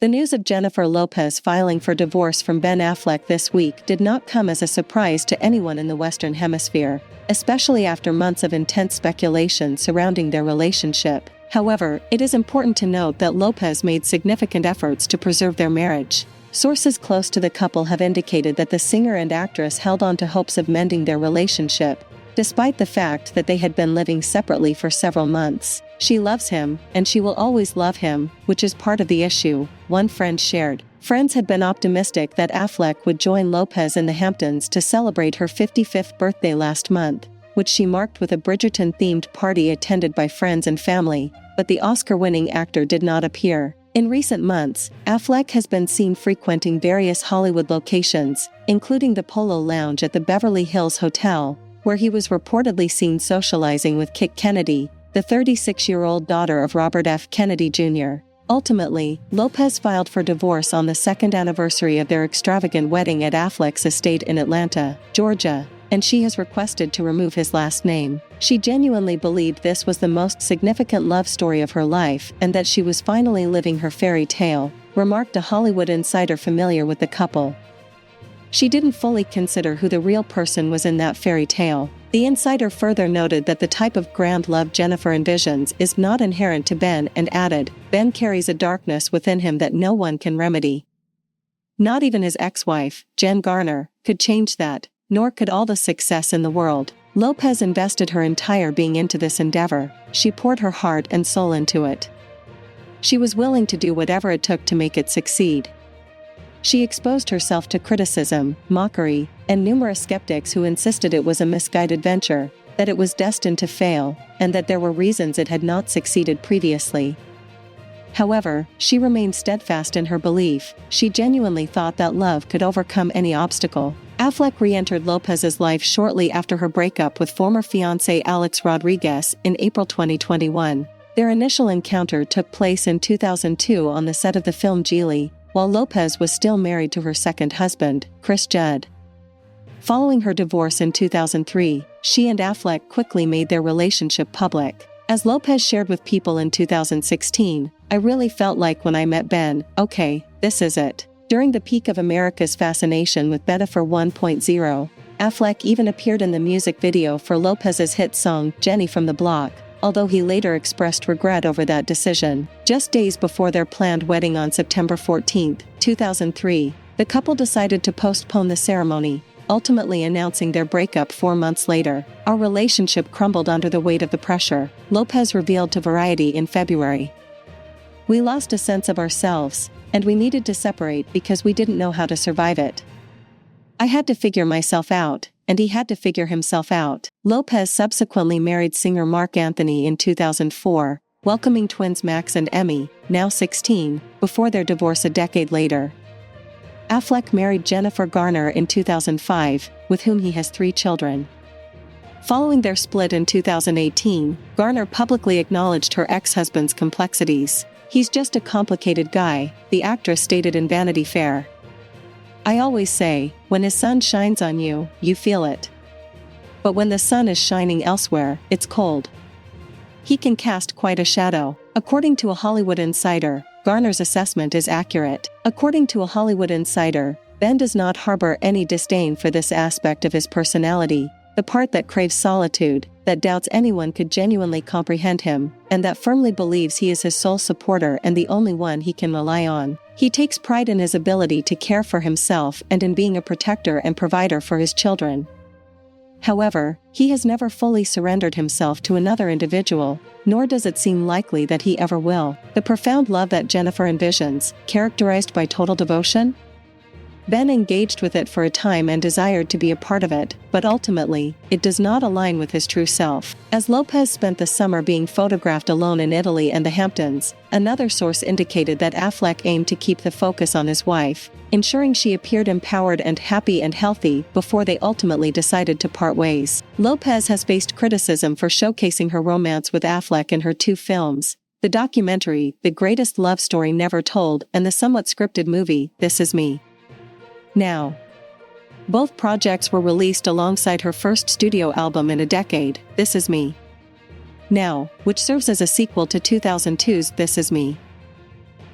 The news of Jennifer Lopez filing for divorce from Ben Affleck this week did not come as a surprise to anyone in the Western Hemisphere, especially after months of intense speculation surrounding their relationship. However, it is important to note that Lopez made significant efforts to preserve their marriage. Sources close to the couple have indicated that the singer and actress held on to hopes of mending their relationship, despite the fact that they had been living separately for several months. "She loves him, and she will always love him, which is part of the issue," one friend shared. Friends had been optimistic that Affleck would join Lopez in the Hamptons to celebrate her 55th birthday last month, which she marked with a Bridgerton-themed party attended by friends and family, but the Oscar-winning actor did not appear. In recent months, Affleck has been seen frequenting various Hollywood locations, including the Polo Lounge at the Beverly Hills Hotel, where he was reportedly seen socializing with Kit Kennedy, the 36-year-old daughter of Robert F. Kennedy Jr. Ultimately, Lopez filed for divorce on the second anniversary of their extravagant wedding at Affleck's estate in Atlanta, Georgia, and she has requested to remove his last name. She genuinely believed this was the most significant love story of her life and that she was finally living her fairy tale, remarked a Hollywood insider familiar with the couple. She didn't fully consider who the real person was in that fairy tale. The insider further noted that the type of grand love Jennifer envisions is not inherent to Ben and added, "Ben carries a darkness within him that no one can remedy. Not even his ex-wife, Jen Garner, could change that, nor could all the success in the world." Lopez invested her entire being into this endeavor. She poured her heart and soul into it. She was willing to do whatever it took to make it succeed. She exposed herself to criticism, mockery, and numerous skeptics who insisted it was a misguided venture, that it was destined to fail, and that there were reasons it had not succeeded previously. However, she remained steadfast in her belief. She genuinely thought that love could overcome any obstacle. Affleck re-entered Lopez's life shortly after her breakup with former fiancé Alex Rodriguez in April 2021. Their initial encounter took place in 2002 on the set of the film Geely, while Lopez was still married to her second husband, Chris Judd. Following her divorce in 2003, she and Affleck quickly made their relationship public. As Lopez shared with People in 2016, "I really felt like when I met Ben, okay, this is it." During the peak of America's fascination with Bennifer 1.0, Affleck even appeared in the music video for Lopez's hit song Jenny from the Block, although he later expressed regret over that decision. Just days before their planned wedding on September 14, 2003, the couple decided to postpone the ceremony, ultimately announcing their breakup 4 months later. "Our relationship crumbled under the weight of the pressure," Lopez revealed to Variety in February. "We lost a sense of ourselves, and we needed to separate because we didn't know how to survive it. I had to figure myself out, and he had to figure himself out." Lopez subsequently married singer Marc Anthony in 2004, welcoming twins Max and Emmy, now 16, before their divorce a decade later. Affleck married Jennifer Garner in 2005, with whom he has 3 children. Following their split in 2018, Garner publicly acknowledged her ex-husband's complexities. "He's just a complicated guy," the actress stated in Vanity Fair. "I always say, when his sun shines on you, you feel it. But when the sun is shining elsewhere, it's cold. He can cast quite a shadow." According to a Hollywood insider, Garner's assessment is accurate. According to a Hollywood insider, Ben does not harbor any disdain for this aspect of his personality, the part that craves solitude, that doubts anyone could genuinely comprehend him, and that firmly believes he is his sole supporter and the only one he can rely on. He takes pride in his ability to care for himself and in being a protector and provider for his children. However, he has never fully surrendered himself to another individual, nor does it seem likely that he ever will. The profound love that Jennifer envisions, characterized by total devotion? Ben engaged with it for a time and desired to be a part of it, but ultimately, it does not align with his true self. As Lopez spent the summer being photographed alone in Italy and the Hamptons, another source indicated that Affleck aimed to keep the focus on his wife, ensuring she appeared empowered and happy and healthy before they ultimately decided to part ways. Lopez has faced criticism for showcasing her romance with Affleck in her 2 films, the documentary The Greatest Love Story Never Told and the somewhat scripted movie This Is Me. Now. Both projects were released alongside her first studio album in a decade, This Is Me. Now, which serves as a sequel to 2002's This Is Me.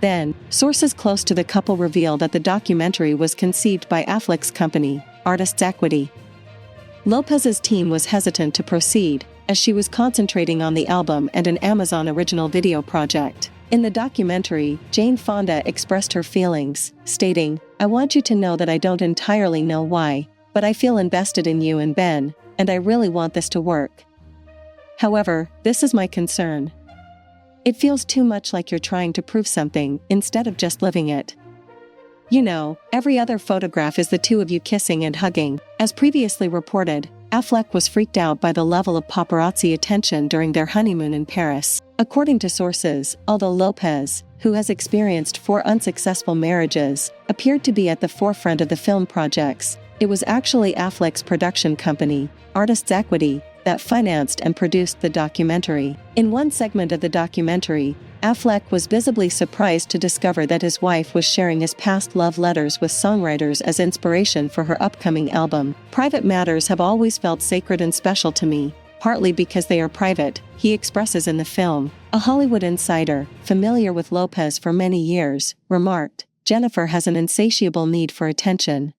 Then, sources close to the couple reveal that the documentary was conceived by Affleck's company, Artists Equity. Lopez's team was hesitant to proceed, as she was concentrating on the album and an Amazon original video project. In the documentary, Jane Fonda expressed her feelings, stating, "I want you to know that I don't entirely know why, but I feel invested in you and Ben, and I really want this to work. However, this is my concern. It feels too much like you're trying to prove something, instead of just living it. You know, every other photograph is the two of you kissing and hugging." As previously reported, Affleck was freaked out by the level of paparazzi attention during their honeymoon in Paris. According to sources, although Lopez, who has experienced 4 unsuccessful marriages, appeared to be at the forefront of the film projects, it was actually Affleck's production company, Artists Equity, that financed and produced the documentary. In one segment of the documentary, Affleck was visibly surprised to discover that his wife was sharing his past love letters with songwriters as inspiration for her upcoming album. "Private matters have always felt sacred and special to me, partly because they are private," he expresses in the film. A Hollywood insider, familiar with Lopez for many years, remarked, "Jennifer has an insatiable need for attention.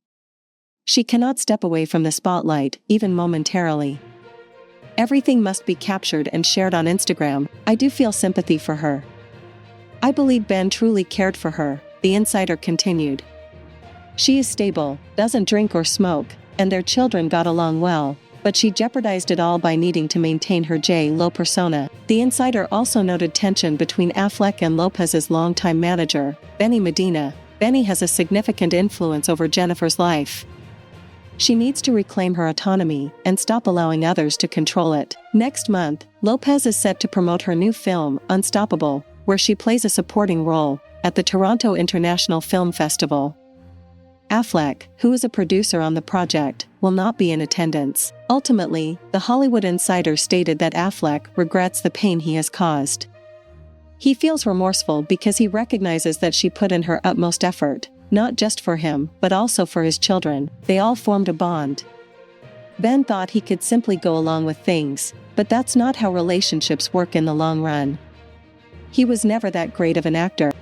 She cannot step away from the spotlight, even momentarily. Everything must be captured and shared on Instagram. I do feel sympathy for her. I believe Ben truly cared for her," the insider continued. "She is stable, doesn't drink or smoke, and their children got along well, but she jeopardized it all by needing to maintain her J-Lo persona." The insider also noted tension between Affleck and Lopez's longtime manager, Benny Medina. "Benny has a significant influence over Jennifer's life. She needs to reclaim her autonomy and stop allowing others to control it." Next month, Lopez is set to promote her new film, Unstoppable, where she plays a supporting role, at the Toronto International Film Festival. Affleck, who is a producer on the project, will not be in attendance. Ultimately, the Hollywood insider stated that Affleck regrets the pain he has caused. He feels remorseful because he recognizes that she put in her utmost effort, not just for him, but also for his children. They all formed a bond. Ben thought he could simply go along with things, but that's not how relationships work in the long run. He was never that great of an actor.